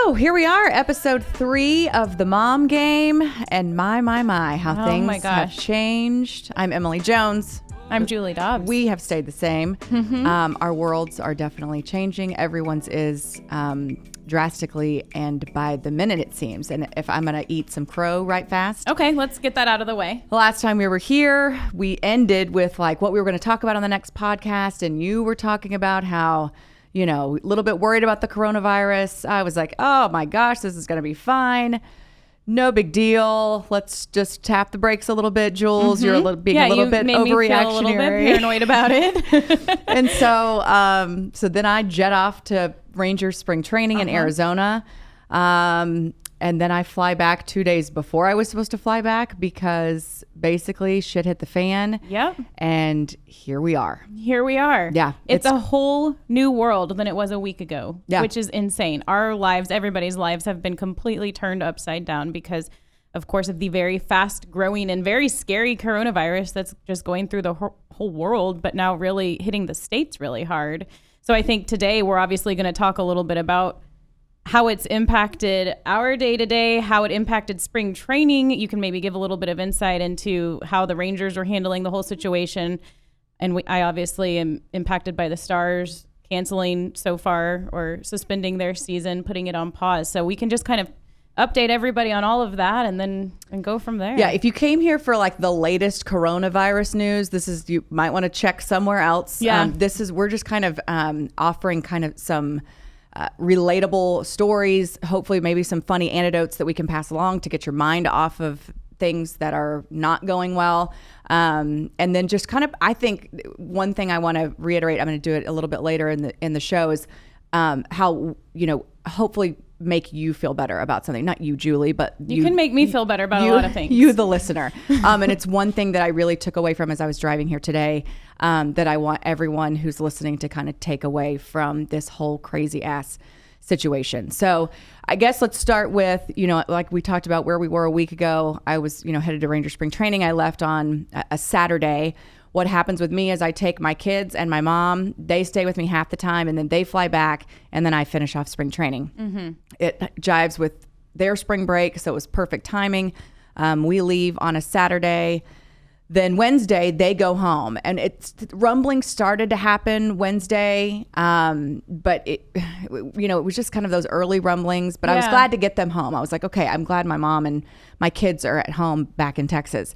Woo! Here we are, episode 3 of the Mom Game, and my, how things have changed. I'm Emily Jones. I'm Julie Dobbs. We have stayed the same. Our worlds are definitely changing. Everyone's is drastically and by the minute, it seems. And if I'm going to eat some crow right fast. Okay, let's get that out of the way. The last time we were here, we ended with like what we were going to talk about on the next podcast. And you were talking about how, you know, a little bit worried about the coronavirus. I was like, oh my gosh, this is going to be fine. No big deal. Let's just tap the brakes a little bit, Jules. You're a little bit overreactionary. Me feel a little bit paranoid about it. And so then I jet off to Ranger spring training in Arizona. And then I fly back 2 days before I was supposed to fly back because basically shit hit the fan. Yep. And here we are. Yeah. It's a whole new world than it was a week ago, yeah. Which is insane. Our lives, everybody's lives have been completely turned upside down because, of course, of the very fast growing and very scary coronavirus that's just going through the whole world, but now really hitting the States really hard. So I think today we're obviously going to talk a little bit about how it's impacted our day-to-day, how it impacted spring training. You can maybe give a little bit of insight into how the Rangers are handling the whole situation. And I obviously am impacted by the Stars canceling so far or suspending their season, putting it on pause. So we can just kind of update everybody on all of that and go from there. Yeah, if you came here for like the latest coronavirus news, you might want to check somewhere else. Yeah. We're just kind of offering kind of some relatable stories, hopefully maybe some funny anecdotes that we can pass along to get your mind off of things that are not going well. And then just kind of, I think one thing I want to reiterate, I'm going to do it a little bit later in the show, is how, you know, hopefully make you feel better about something. Not you, Julie, but you can make me feel better about a lot of things. You, the listener. And it's one thing that I really took away from as I was driving here today, that I want everyone who's listening to kind of take away from this whole crazy ass situation. So I guess let's start with, you know, like we talked about where we were a week ago. I was, you know, headed to Ranger spring training. I left on a Saturday. What happens with me is I take my kids and my mom, they stay with me half the time, and then they fly back, and then I finish off spring training. Mm-hmm. It jives with their spring break, so it was perfect timing. We leave on a Saturday. Then Wednesday, they go home. And rumbling started to happen Wednesday, but it was just kind of those early rumblings. But I was glad to get them home. I was like, okay, I'm glad my mom and my kids are at home back in Texas.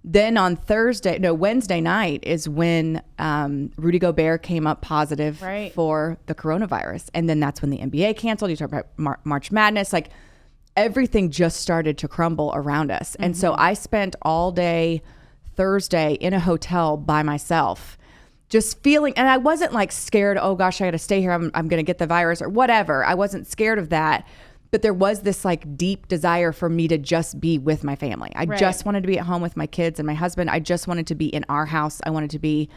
Then on Wednesday night is when Rudy Gobert came up positive for the coronavirus. And then that's when the NBA canceled. You talk about March Madness. Like, everything just started to crumble around us. Mm-hmm. And so I spent all day Thursday in a hotel by myself, just feeling, and I wasn't like scared, oh gosh, I got to stay here, I'm going to get the virus or whatever. I wasn't scared of that. But there was this like deep desire for me to just be with my family. I just wanted to be at home with my kids and my husband. I just wanted to be in our house. I wanted to be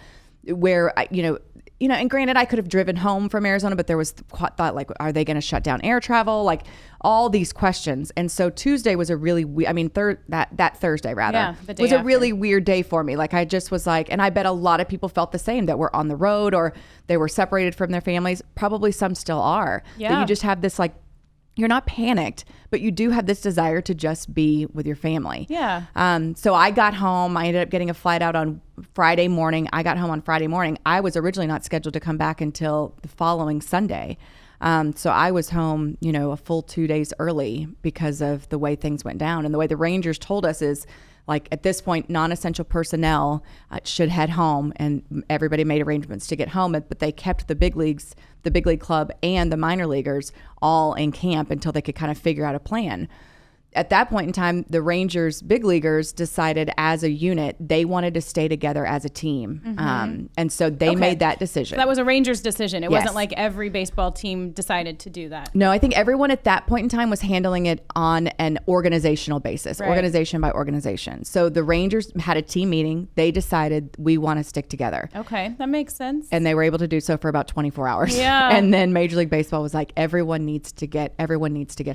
where, and granted, I could have driven home from Arizona, but there was thought like, are they going to shut down air travel? Like all these questions. And so Tuesday was a really, that Thursday rather, was a really weird day for me. Like I just was like, and I bet a lot of people felt the same, that were on the road or they were separated from their families. Probably some still are. Yeah. That you just have this like, you're not panicked, but you do have this desire to just be with your family. Yeah. So I got home. I ended up getting a flight out on Friday morning. I got home on Friday morning. I was originally not scheduled to come back until the following Sunday. So I was home, you know, a full 2 days early because of the way things went down. And the way the Rangers told us is, like, at this point, non-essential personnel should head home, and everybody made arrangements to get home. But they kept the big leagues, the big league club, and the minor leaguers all in camp until they could kind of figure out a plan. At that point in time, the Rangers big leaguers decided as a unit they wanted to stay together as a team. Mm-hmm. And so they made that decision. So that was a Rangers decision. It wasn't like every baseball team decided to do that. No, I think everyone at that point in time was handling it on an organizational basis, organization by organization. So the Rangers had a team meeting. They decided we want to stick together. Okay, that makes sense. And they were able to do so for about 24 hours. Yeah. And then Major League Baseball was like, everyone needs to get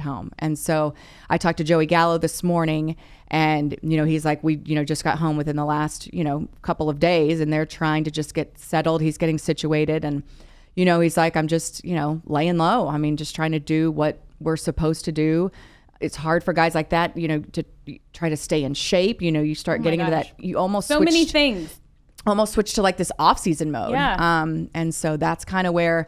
home. And so I talked to Joey Gallo this morning, and he's like, we just got home within the last couple of days, and they're trying to just get settled. He's getting situated, and he's like, I'm just, laying low. I mean, just trying to do what we're supposed to do. It's hard for guys like that, to try to stay in shape. You start getting into that. You almost many things. Almost switch to like this off-season mode. Yeah. And so that's kind of where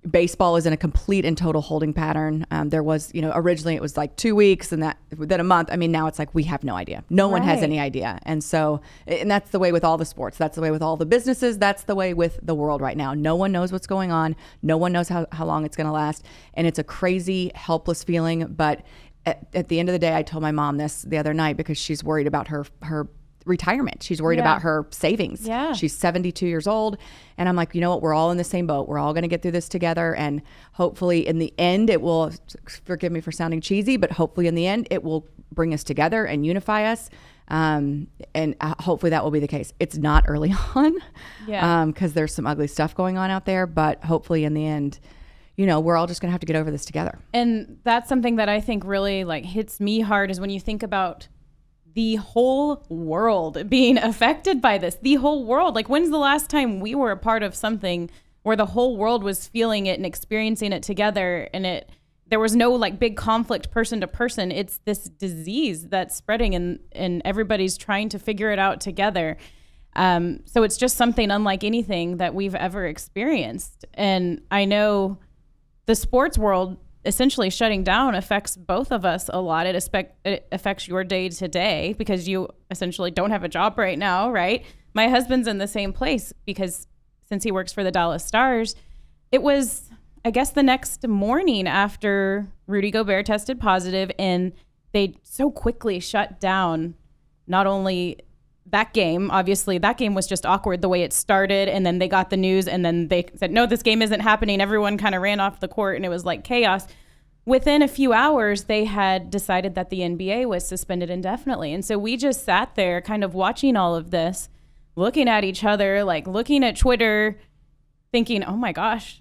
baseball is in a complete and total holding pattern. There was, originally it was like 2 weeks and then a month. I mean, now it's like we have no idea. No one has any idea. And so, and that's the way with all the sports. That's the way with all the businesses. That's the way with the world right now. No one knows what's going on. No one knows how long it's going to last. And it's a crazy, helpless feeling. But at the end of the day, I told my mom this the other night because she's worried about her retirement. She's worried about her savings. Yeah. She's 72 years old. And I'm like, you know what? We're all in the same boat. We're all going to get through this together. And hopefully in the end, it will, forgive me for sounding cheesy, but hopefully in the end, it will bring us together and unify us. And hopefully that will be the case. It's not early on because there's some ugly stuff going on out there. But hopefully in the end, we're all just going to have to get over this together. And that's something that I think really like hits me hard is when you think about the whole world being affected by this. The whole world. Like, when's the last time we were a part of something where the whole world was feeling it and experiencing it together, and there was no like big conflict person to person? It's this disease that's spreading and everybody's trying to figure it out together. So it's just something unlike anything that we've ever experienced. And I know the sports world essentially shutting down affects both of us a lot. It affects your day to day because you essentially don't have a job right now, right? My husband's in the same place because since he works for the Dallas Stars, it was, I guess, the next morning after Rudy Gobert tested positive, and they so quickly shut down not only that game. Obviously, that game was just awkward the way it started, and then they got the news, and then they said, no, this game isn't happening. Everyone kind of ran off the court, and it was like chaos. Within a few hours, they had decided that the NBA was suspended indefinitely. And so we just sat there kind of watching all of this, looking at each other, like looking at Twitter, thinking, oh my gosh,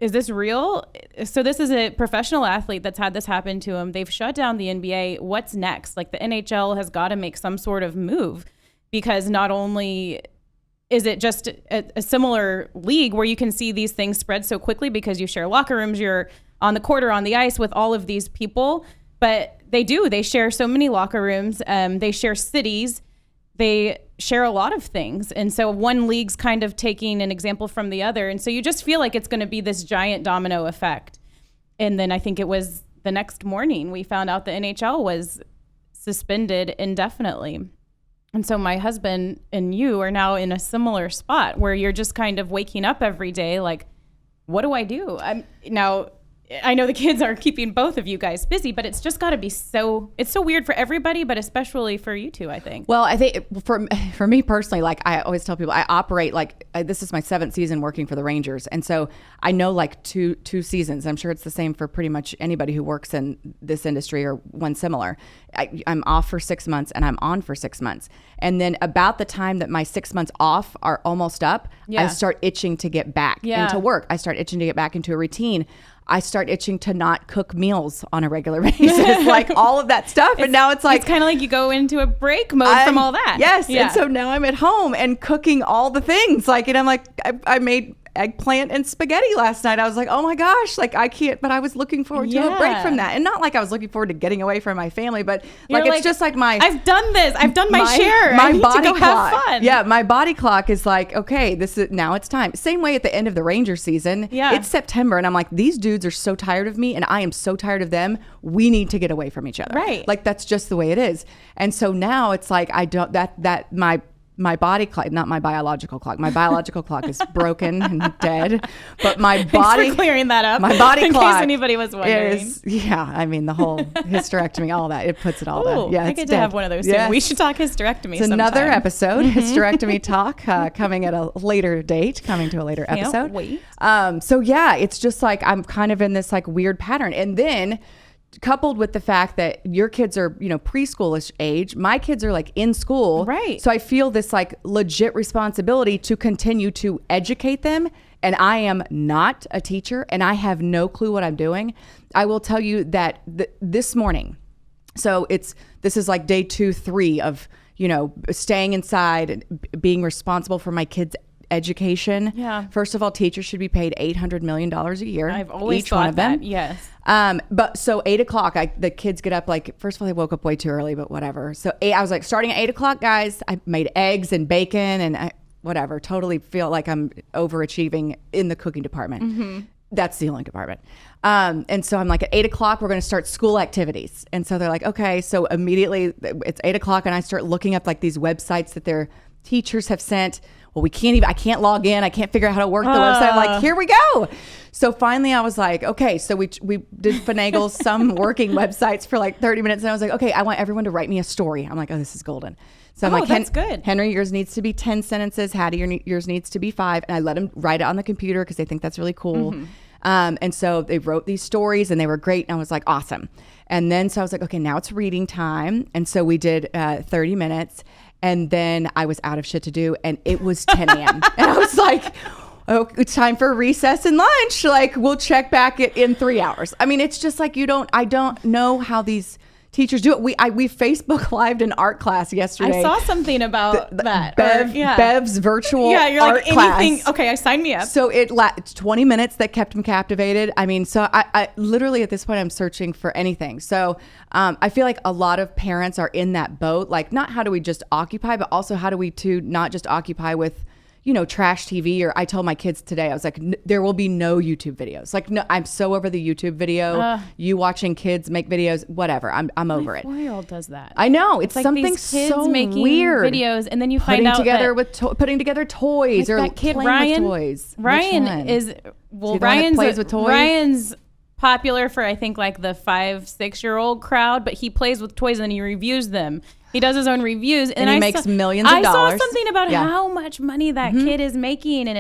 is this real? So this is a professional athlete that's had this happen to him. They've shut down the NBA. What's next? Like, the NHL has got to make some sort of move, because not only is it just a similar league where you can see these things spread so quickly because you share locker rooms, you're on the court or on the ice with all of these people, but they share so many locker rooms. They share cities. They share a lot of things. And so one league's kind of taking an example from the other. And so you just feel like it's going to be this giant domino effect. And then I think it was the next morning we found out the NHL was suspended indefinitely. And so my husband and you are now in a similar spot where you're just kind of waking up every day like, what do I do? I know the kids are keeping both of you guys busy, but it's just got to be it's so weird for everybody, but especially for you two, I think. Well, I think for me personally, like I always tell people, I operate this is my 7th season working for the Rangers. And so I know like two seasons. I'm sure it's the same for pretty much anybody who works in this industry or one similar. I'm off for 6 months and I'm on for 6 months. And then about the time that my 6 months off are almost up, I start itching to get back into work. I start itching to get back into a routine. I start itching to not cook meals on a regular basis, like all of that stuff. And now it's like, it's kind of like you go into a break mode from all that. Yes. Yeah. And so now I'm at home and cooking all the things. Like, and I'm like, I made eggplant and spaghetti last night. I was like, oh my gosh, like I can't, but I was looking forward to a break from that. And not like I was looking forward to getting away from my family, but like, it's just like I've done this. I've done my share. My I need body to go clock. Have fun. Yeah. My body clock is like, okay, now it's time. Same way at the end of the Ranger season. Yeah. It's September and I'm like, these dudes are so tired of me and I am so tired of them. We need to get away from each other. Right. Like that's just the way it is. And so now it's like, my body clock, not my biological clock. My biological clock is broken and dead, but my body. Thanks for clearing that up. My body clock, in case anybody was wondering. I mean, the whole hysterectomy, all that, it puts it all down. Yeah, I get to have one of those too. We should talk hysterectomy. It's another episode, hysterectomy talk, coming at a later date, coming to a later episode. Wait. So yeah, it's just like I'm kind of in this like weird pattern, and then coupled with the fact that your kids are, preschoolish age, my kids are like in school. Right. So I feel this like legit responsibility to continue to educate them. And I am not a teacher and I have no clue what I'm doing. I will tell you that this morning, so this is like day 2, 3 of, staying inside and being responsible for my kids' education. Yeah. First of all, teachers should be paid $800 million a year. I've always each thought one of them. that. Yes. But so 8 o'clock, the kids get up like, first of all, they woke up way too early, but whatever. So I was like, starting at 8 o'clock, guys, I made eggs and bacon and whatever. Totally feel like I'm overachieving in the cooking department. Mm-hmm. That's the only department. And so I'm like, at 8 o'clock, we're going to start school activities. And so they're like, okay. So immediately it's 8 o'clock and I start looking up like these websites that their teachers have sent. Well, I can't log in. I can't figure out how to work the website. I'm like, here we go. So finally I was like, okay, so we did finagle some working websites for like 30 minutes. And I was like, okay, I want everyone to write me a story. I'm like, oh, this is golden. So I'm like, that's good. Henry, yours needs to be 10 sentences. Hattie, yours needs to be 5. And I let them write it on the computer because they think that's really cool. Mm-hmm. And so they wrote these stories and they were great. And I was like, awesome. And then so I was like, okay, now it's reading time. And so we did 30 minutes. And then I was out of shit to do. And it was 10 a.m. And I was like, oh, it's time for recess and lunch. Like, we'll check back in 3 hours. I mean, it's just like I don't know how these teachers do it. We Facebook lived an art class yesterday. I saw something about that. Bev's virtual you're art like, anything. class. Okay, sign me up. So it's 20 minutes that kept him captivated. I mean, so I literally at this point I'm searching for anything. So I feel like a lot of parents are in that boat. Like, not how do we just occupy, but also how do we not just occupy with, trash TV. Or I told my kids today, I was like, there will be no YouTube videos. Like, no, I'm so over the YouTube video. You watching kids make videos, whatever. I'm over it. My 4-year-old does that. I know. It's like something these kids so making weird. videos, and then you find out putting together toys, or that kid playing Ryan. with toys. Ryan's plays with toys? Ryan's popular for, I think, like the 5-6-year-old crowd, but he plays with toys and then he reviews them. He does his own reviews, and he makes millions of dollars. I saw something about how much money that kid is making, and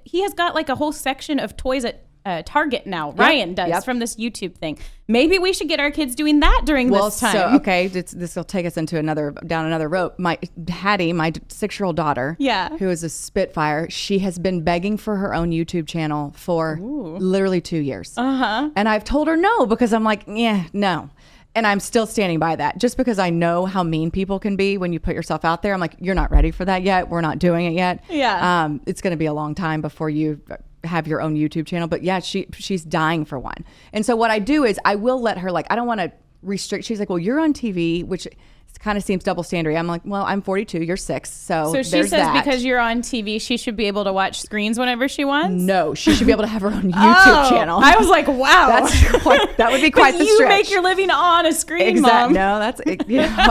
he has got like a whole section of toys at Target now. Ryan does from this YouTube thing. Maybe we should get our kids doing that during this time. So okay, this will take us into down another road. My Hattie, my 6-year-old daughter, who is a Spitfire, she has been begging for her own YouTube channel for literally 2 years. And I've told her no, because I'm like, no. And I'm still standing by that, just because I know how mean people can be when you put yourself out there. I'm like, you're not ready for that yet. We're not doing it yet. Yeah. It's going to be a long time before you have your own YouTube channel. But yeah, she's dying for one. And so what I do is I will let her, like, I don't want to restrict. She's like, well, you're on TV, which kind of seems double standard. I'm like, well, I'm 42, you're 6. So she says that because you're on TV, she should be able to watch screens whenever she wants? No, she should be able to have her own YouTube channel. I was like, wow. That would be quite the stretch. You make your living on a screen, Mom. No,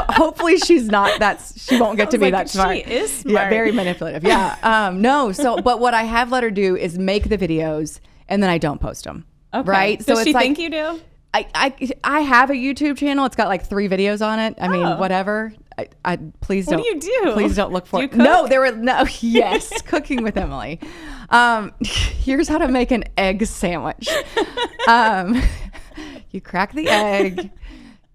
hopefully she's not, she won't get to be that smart. She is smart. Yeah, very manipulative. Yeah. No, but what I have let her do is make the videos, and then I don't post them. Okay. Right? Does she think you do? I have a YouTube channel. It's got like 3 videos on it. I mean, whatever. Please don't. What do you do? Please don't look for it. Do you cook? Yes, cooking with Emily. Here's how to make an egg sandwich. You crack the egg.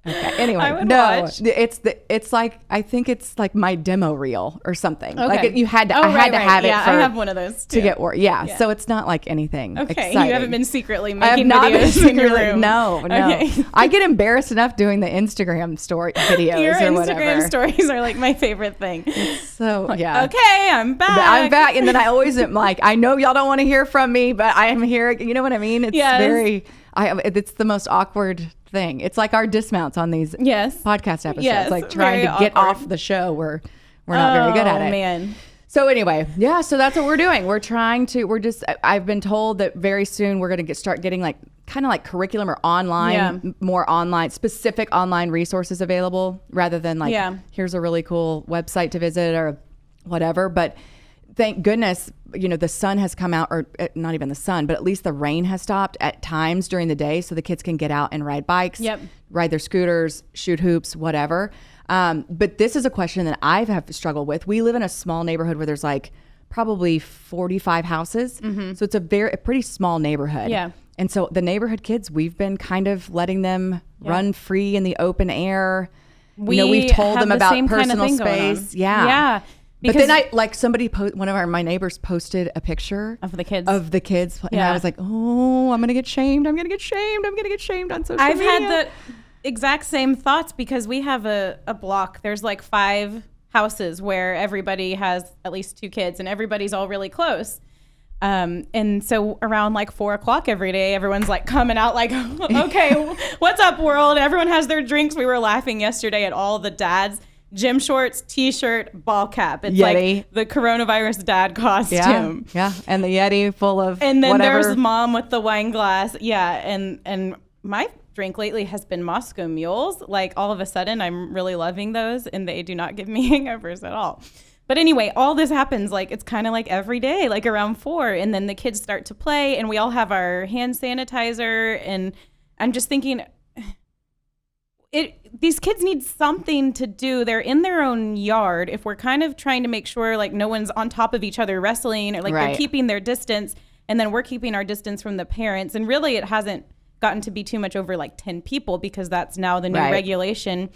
Okay. Anyway, watch. It's like, I think it's like my demo reel or something. Okay. Like I had to have it. Yeah, I have one of those too. To get work. Yeah. So it's not like anything. Okay. Exciting. You haven't been secretly making videos in your room. No. Okay. I get embarrassed enough doing the Instagram story videos Your or whatever. Instagram stories are like my favorite thing. So yeah. Okay, I'm back. And then I always am like, I know y'all don't want to hear from me, but I am here. You know what I mean? It's it's the most awkward thing. It's like our dismounts on these podcast episodes. Yes, like trying to get off the show. We're not very good at it. Oh man. So anyway, so that's what we're doing. I've been told that very soon we're going to start getting like kind of like curriculum or online, more online, specific online resources available, rather than like, here's a really cool website to visit or whatever. But thank goodness, the sun has come out, or not even the sun, but at least the rain has stopped at times during the day, so the kids can get out and ride bikes, ride their scooters, shoot hoops, whatever. But this is a question that have struggled with. We live in a small neighborhood where there's like probably 45 houses. Mm-hmm. So it's a pretty small neighborhood. Yeah. And so the neighborhood kids, we've been kind of letting them run free in the open air. We've told them about personal space. Yeah. Yeah. But then one of my neighbors posted a picture of the kids. And I was like, oh, I'm going to get shamed. I'm going to get shamed on social media. I've had the exact same thoughts because we have a block. There's like 5 houses where everybody has at least 2 kids and everybody's all really close. And so around like 4:00 every day, everyone's like coming out like, okay, what's up, world? Everyone has their drinks. We were laughing yesterday at all the dads, gym shorts, t-shirt, ball cap. It's Yeti. like the coronavirus dad costume. Yeah. And the Yeti full of and then whatever. there's mom with the wine glass. Yeah. And my drink lately has been Moscow Mules. Like all of a sudden I'm really loving those and they do not give me hangovers at all. But anyway, all this happens like it's kind of like every day, like around 4, and then the kids start to play and we all have our hand sanitizer, and I'm just thinking these kids need something to do. They're in their own yard. If we're kind of trying to make sure like no one's on top of each other wrestling, or like they're keeping their distance, and then we're keeping our distance from the parents, and really it hasn't gotten to be too much over like 10 people because that's now the new regulation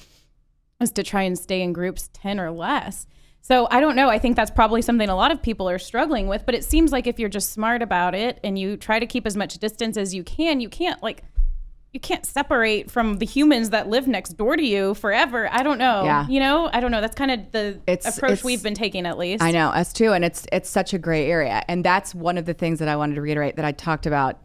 is to try and stay in groups 10 or less. So I don't know. I think that's probably something a lot of people are struggling with, but it seems like if you're just smart about it and you try to keep as much distance as you can't separate from the humans that live next door to you forever. I don't know. Yeah. You know, I don't know. That's kind of the approach we've been taking, at least. I know, us too. And it's such a gray area. And that's one of the things that I wanted to reiterate that I talked about,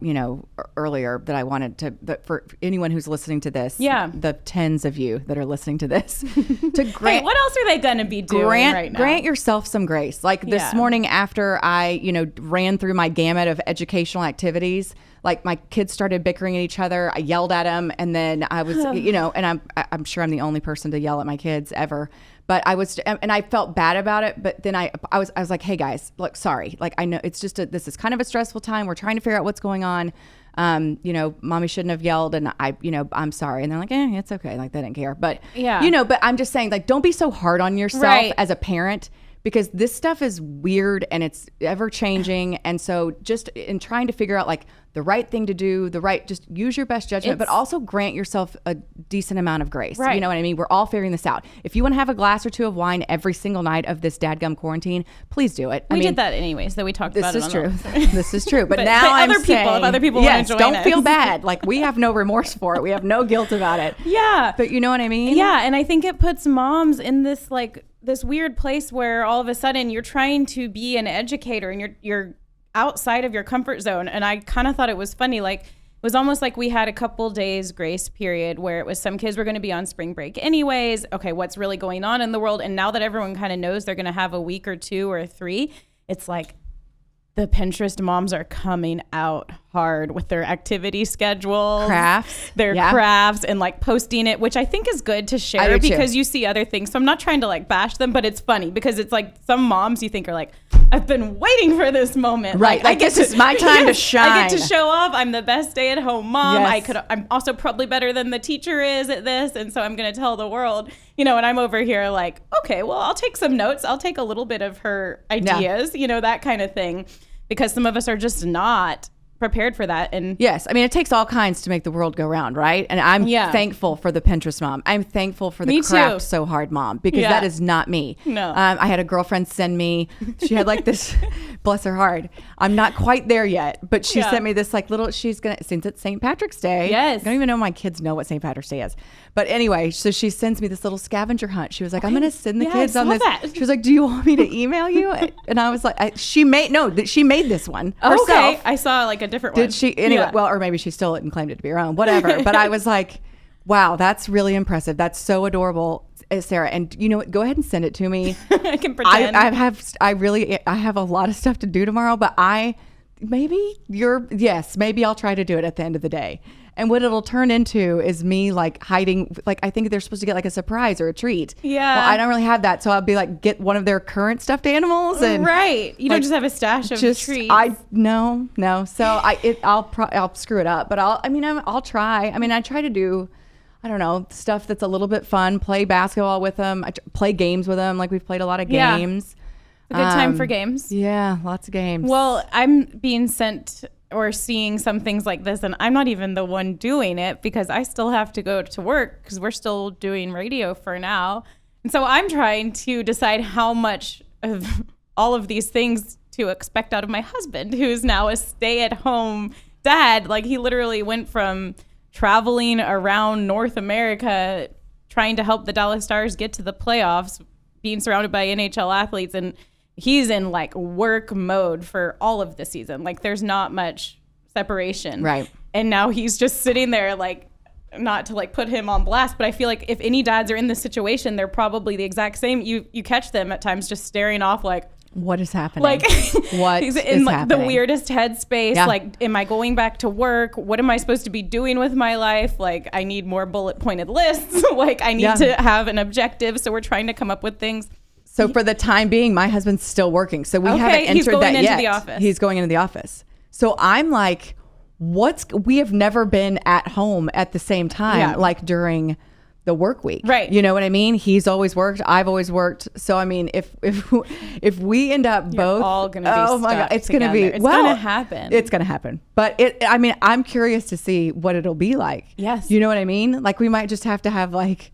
earlier, that I wanted that for anyone who's listening to this, the tens of you that are listening to this, to grant, hey, what else are they going to be doing right now? Grant yourself some grace. Like this morning after I, ran through my gamut of educational activities, like my kids started bickering at each other. I yelled at them, and then I was, and I'm sure I'm the only person to yell at my kids ever. But I was, and I felt bad about it. But then I was like, hey guys, look, sorry. Like I know it's just this is kind of a stressful time. We're trying to figure out what's going on. Mommy shouldn't have yelled, and I'm sorry. And they're like, it's okay. Like they didn't care. But but I'm just saying, like, don't be so hard on yourself as a parent. Because this stuff is weird and it's ever changing. And so just in trying to figure out like the right thing to do, just use your best judgment, but also grant yourself a decent amount of grace. You know what I mean? We're all figuring this out. If you want to have a glass or 2 of wine every single night of this dadgum quarantine, please do it. We did that anyways, so we talked about it. This is true. This is true. But now if other people want to join don't us. feel bad. Like we have no remorse for it. We have no guilt about it. Yeah. But you know what I mean? Yeah. And I think it puts moms in this this weird place where all of a sudden you're trying to be an educator and you're outside of your comfort zone. And I kind of thought it was funny. Like it was almost like we had a couple days grace period where it was some kids were going to be on spring break anyways. Okay, what's really going on in the world? And now that everyone kind of knows they're going to have a week or 2 or 3, it's like the Pinterest moms are coming out hard with their activity schedules, crafts, and like posting it, which I think is good to share because you see other things. So I'm not trying to like bash them, but it's funny because it's like some moms you think are like, I've been waiting for this moment. Right. Like this is my time to shine. I get to show off. I'm the best stay-at-home mom. I'm also probably better than the teacher is at this. And so I'm going to tell the world, and I'm over here like, okay, well, I'll take some notes. I'll take a little bit of her ideas, that kind of thing, because some of us are just not prepared for that. And yes, I mean, it takes all kinds to make the world go round, right? And I'm thankful for the Pinterest mom. I'm thankful for the craft so hard mom, because that is not me. No. I had a girlfriend send me, she had like this, bless her heart, I'm not quite there yet, but she sent me this like little, since it's St. Patrick's Day. Yes. I don't even know my kids know what St. Patrick's Day is. But anyway, so she sends me this little scavenger hunt. She was like, I'm going to send the kids on this. She was like, do you want me to email you? And I was like, she made this one herself. Okay. I saw like a different one. Did she? Anyway, well, or maybe she stole it and claimed it to be her own, whatever. But I was like, wow, that's really impressive. That's so adorable, Sarah. And you know what? Go ahead and send it to me. I can pretend. I have a lot of stuff to do tomorrow, but maybe I'll try to do it at the end of the day. And what it'll turn into is me like hiding, like I think they're supposed to get like a surprise or a treat. Yeah. Well, I don't really have that. So I'll be like, get one of their current stuffed animals. And right. You don't just have a stash of treats. No. So I'll screw it up, but I'll try. I mean, I try to do, I don't know, stuff that's a little bit fun, play basketball with them, play games with them. Like we've played a lot of games. A good time for games. Yeah. Lots of games. Well, I'm being sent or seeing some things like this, and I'm not even the one doing it because I still have to go to work because we're still doing radio for now. And so I'm trying to decide how much of all of these things to expect out of my husband, who's now a stay-at-home dad. Like he literally went from traveling around North America trying to help the Dallas Stars get to the playoffs being surrounded by NHL athletes, and he's in like work mode for all of the season. Like there's not much separation. Right. And now he's just sitting there, like, not to like put him on blast, but I feel like if any dads are in this situation, they're probably the exact same. You catch them at times just staring off like, what is happening? Like what he's in like happening? The weirdest headspace. Yeah. Like, am I going back to work? What am I supposed to be doing with my life? Like, I need more bullet pointed lists. Like, I need to have an objective. So we're trying to come up with things. So for the time being, my husband's still working. So we haven't entered he's going that into yet. the office. He's going into the office. So I'm like, we have never been at home at the same time, like during the work week. Right. You know what I mean? He's always worked. I've always worked. So, I mean, if we end up both, all going to be oh my God, it's going to be, it's going to happen. It's going to happen. But I mean, I'm curious to see what it'll be like. Yes. You know what I mean? Like we might just have to have like,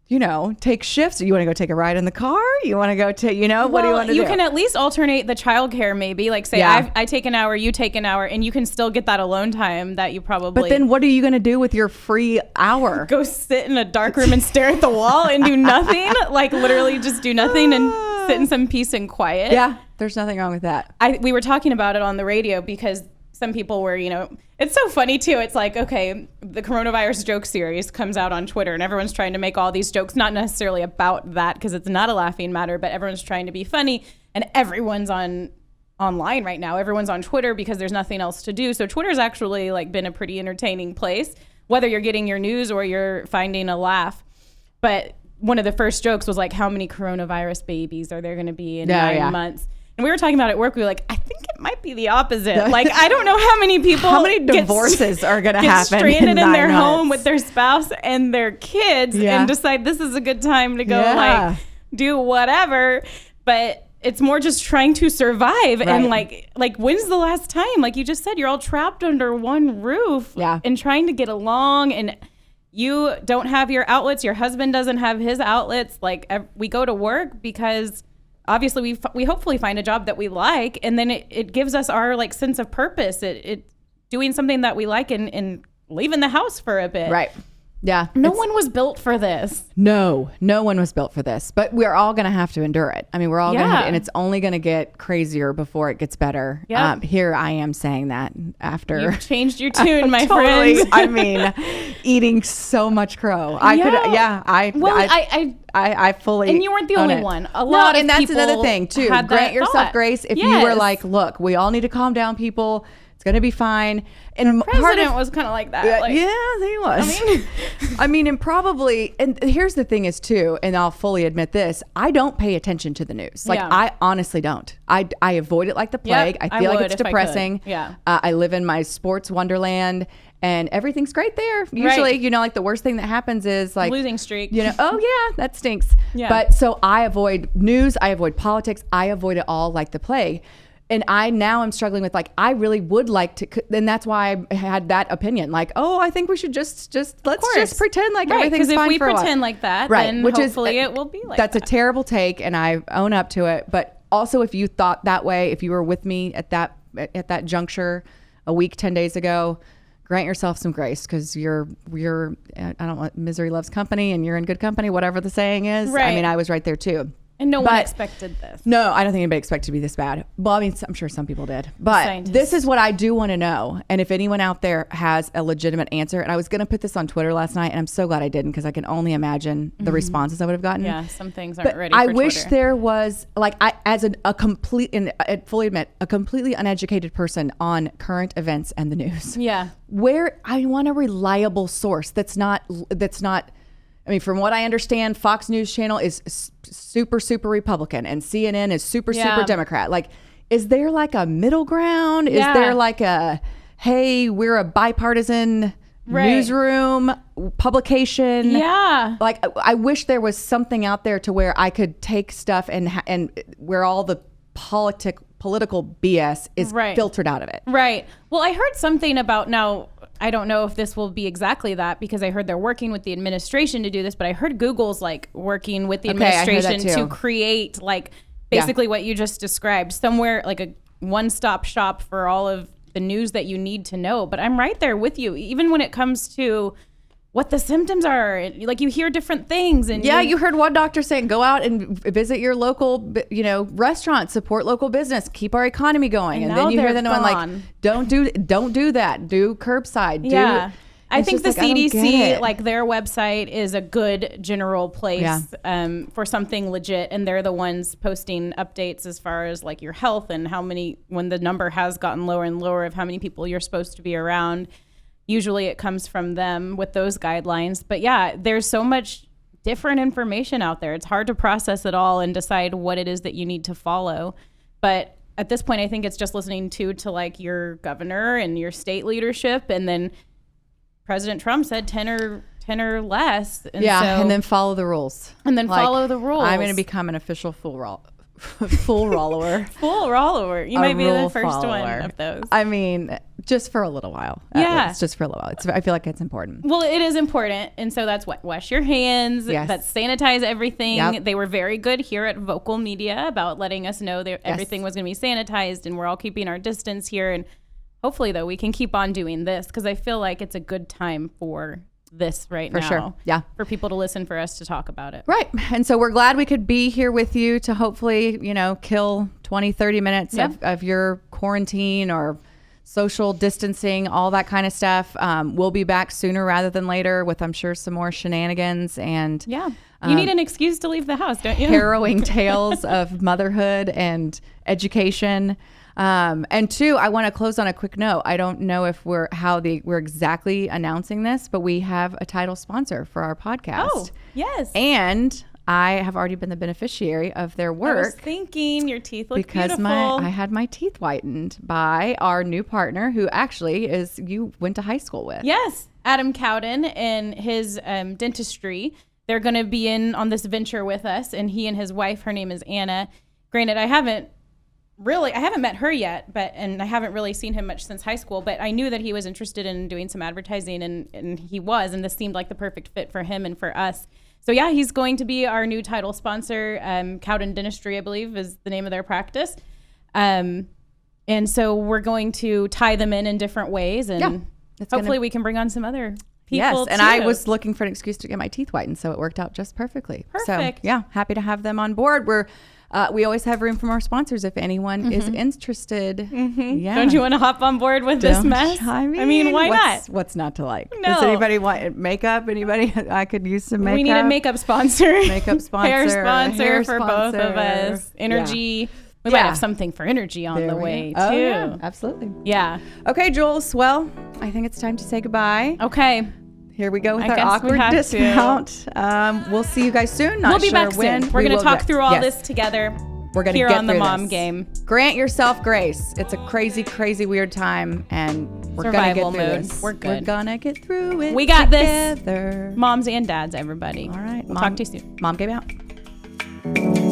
you know, take shifts. You want to go take a ride in the car? You want to go to, you know, what do you want to do? You can at least alternate the childcare maybe. Like say I take an hour, you take an hour, and you can still get that alone time that you probably... But then what are you going to do with your free hour? Go sit in a dark room and stare at the wall and do nothing? Like literally just do nothing and sit in some peace and quiet? Yeah, there's nothing wrong with that. We were talking about it on the radio because some people were, you know, it's so funny too. It's like, okay, the coronavirus joke series comes out on Twitter and everyone's trying to make all these jokes, not necessarily about that because it's not a laughing matter, but everyone's trying to be funny and everyone's online right now. Everyone's on Twitter because there's nothing else to do. So Twitter's actually like been a pretty entertaining place, whether you're getting your news or you're finding a laugh. But one of the first jokes was like, how many coronavirus babies are there going to be in 9 months? And we were talking about it at work. We were like, I think it might be the opposite. Like, I don't know how many people, how many divorces are going to happen stranded in their months. home with their spouse and their kids and decide this is a good time to go like do whatever. But it's more just trying to survive. Right. And like when's the last time? Like you just said, you're all trapped under one roof and trying to get along, and you don't have your outlets. Your husband doesn't have his outlets. Like we go to work because obviously we hopefully find a job that we like, and then it gives us our like sense of purpose. It doing something that we like and leaving the house for a bit. Right. Yeah. No one was built for this. No one was built for this, but we're all going to have to endure it. I mean, we're all going to have, and it's only going to get crazier before it gets better. Yeah. Here I am saying that after you've changed your tune, my friend. I mean, eating so much crow. I fully. And you weren't the only one. A lot of and that's people another thing too. Grant yourself grace. If you were like, look, we all need to calm down, people. It's going to be fine. And the president was kind of like that. Like, yeah, he was. I mean, and probably, and here's the thing is too, and I'll fully admit this, I don't pay attention to the news. Like I honestly don't. I avoid it like the plague. I feel like it's depressing. I live in my sports wonderland and everything's great there. Usually, you know, like the worst thing that happens is like losing streak. You know, oh yeah, that stinks. Yeah. But so I avoid news, I avoid politics, I avoid it all like the plague. And now I'm struggling with like, I really would like to, and that's why I had that opinion. Like, oh, I think we should just let's just pretend like everything's fine for a while. Because if we pretend like that, then hopefully it will be like that. That's a terrible take, and I own up to it. But also, if you thought that way, if you were with me at that juncture a week, 10 days ago, grant yourself some grace, because you're I don't want, misery loves company, and you're in good company, whatever the saying is. Right. I mean, I was right there too. And no one expected this. No, I don't think anybody expected to be this bad. Well, I mean, I'm sure some people did. But this is what I do want to know. And if anyone out there has a legitimate answer, and I was going to put this on Twitter last night, and I'm so glad I didn't, because I can only imagine the responses I would have gotten. Yeah, some things aren't ready for I wish Twitter. there was, like, as a complete, and I fully admit, a completely uneducated person on current events and the news. Yeah. Where I want a reliable source that's not I mean, from what I understand, Fox News Channel is super, super Republican, and CNN is super, super Democrat. Like, is there like a middle ground? Is there like a, hey, we're a bipartisan newsroom publication? Yeah. Like, I wish there was something out there to where I could take stuff and where all the political BS is filtered out of it. Right. Well, I heard something about, now, I don't know if this will be exactly that, because I heard they're working with the administration to do this, but I heard Google's like working with the administration to create like basically what you just described, somewhere like a one-stop shop for all of the news that you need to know. But I'm right there with you. Even when it comes to what the symptoms are. Like you hear different things. And you heard one doctor saying, go out and visit your local, restaurant, support local business, keep our economy going. And then you hear them like, don't do that. Do curbside. Yeah. I think the CDC, like their website is a good general place for something legit. And they're the ones posting updates as far as like your health and when the number has gotten lower and lower of how many people you're supposed to be around. Usually it comes from them with those guidelines. But yeah, there's so much different information out there. It's hard to process it all and decide what it is that you need to follow. But at this point, I think it's just listening to like your governor and your state leadership. And then President Trump said 10 or less. And and then follow the rules. And then follow the rules. I'm going to become an official full rollover. Full rollover. You might be the first one of those. I mean, just for a little while. It's just for a little while. I feel like it's important. Well, it is important. And so that's wash your hands. Yes. That's sanitize everything. Yep. They were very good here at Vocal Media about letting us know that everything was going to be sanitized and we're all keeping our distance here. And hopefully, though, we can keep on doing this because I feel like it's a good time for this now. For sure. Yeah. For people to listen, for us to talk about it. Right. And so we're glad we could be here with you to hopefully, kill 20, 30 minutes of your quarantine or social distancing, all that kind of stuff. We'll be back sooner rather than later with, I'm sure, some more shenanigans and you need an excuse to leave the house, don't you? Harrowing tales of motherhood and education. And two, I want to close on a quick note. I don't know if we're exactly announcing this, but we have a title sponsor for our podcast. Oh, yes. And I have already been the beneficiary of their work. I was thinking your teeth look because beautiful. I had my teeth whitened by our new partner, who actually you went to high school with. Yes, Adam Cowden and his dentistry. They're going to be in on this venture with us, and he and his wife, her name is Anna. Granted, I haven't met her yet, and I haven't really seen him much since high school, but I knew that he was interested in doing some advertising, and he was, and this seemed like the perfect fit for him and for us. So yeah, he's going to be our new title sponsor. Cowden Dentistry, I believe, is the name of their practice. And so we're going to tie them in different ways, and hopefully we can bring on some other people and too. I was looking for an excuse to get my teeth whitened, so it worked out just perfectly. Perfect. So yeah, happy to have them on board. We always have room for more sponsors if anyone is interested. Mm-hmm. Yeah. Don't you want to hop on board with this mess? I mean, why not? What's not to like? No. Does anybody want makeup? Anybody? I could use some makeup. We need a makeup sponsor. Makeup sponsor. Hair sponsor for both of us. Energy. Yeah. We might have something for energy on the way, too. Oh, yeah, absolutely. Yeah. Okay, Jules. Well, I think it's time to say goodbye. Okay. Here we go with our awkward dismount. We'll see you guys soon. We'll be back soon. We're going to talk through all this together. We're going to get here on the mom game. Grant yourself grace. It's a crazy, crazy weird time, and we're going to get through this. We're good. We're going to get through it. We got together. This. Moms and dads, everybody. All right. We'll talk to you soon. Mom game out.